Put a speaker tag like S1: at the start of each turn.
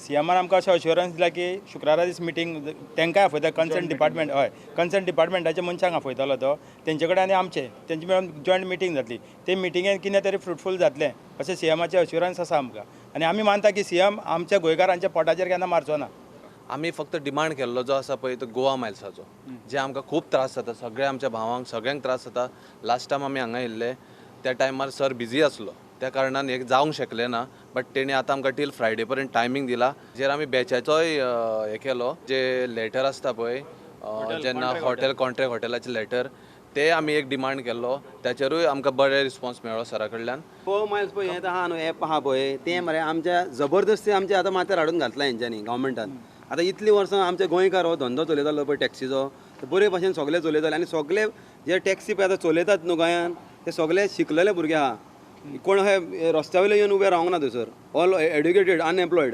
S1: सीएमान आमकां अशें अश्युरन्स दिला की शुक्रारा दीस मिटींग तांकांय आपयता कन्सर्न डिपार्टमेंट हय कन्सर्न डिपार्टमेंटाच्या मनशांक आपयतलो तो तेंचे कडेन आनी आमचे तेंचे मेळून जॉयंट मिटींग जातली ते मिटिंगेन कितें तरी फ्रुटफूल जातलें अशें सीएमाचें अश्युरन्स आसा आमकां आनी आमी मानता की सीएम आमच्या गोंयकारांच्या पोटाचेर केन्ना मारचो ना.
S2: आमी फक्त डिमांड केल्लो जो आसा पळय तो गोवा मायल्साचो जे आमकां खूब त्रास जाता सगळ्या आमच्या भावांक सगळ्यांक त्रास जाता. लास्ट टायम आमी हांगा येयल्ले त्या टायमार सर बिजी आसलो त्या कारणान एक जावंक शकलें ना बट तेणी आतां आमकां टील फ्रायडे पर्यंत टायमींग दिला जेर आमी बॅचाचोय हे केलो जे लेटर आसता पळय जेन्ना हॉटेल कॉन्ट्रॅक्ट हॉटेलाचें लेटर ते आमी एक डिमांड केल्लो त्याचेरूय आमकां बरें रिस्पॉन्स मेळ्ळो सरा कडल्यान.
S3: गोवा मायल्स पळय हें आहा न्हू एप आहा पळय तें मरे आमच्या जबरदस्ती आमच्या आतां माथ्यार हाडून घातला हेंच्यांनी गव्हर्मेंटान. आतां इतलीं वर्सां आमचे गोंयकार हो धंदो चलयतालो पळय टॅक्सीचो बरे भशेन सगळे चलयताले आनी सगळे जे टॅक्सी पळय आतां चलयतात न्हू गोंयान ते सगळे शिकलेले भुरगे आहा कोण हे रस्त्या वयले येवन उबे रावंक ना थंयसर ऑल एड्युकेटेड अनएम्प्लॉयड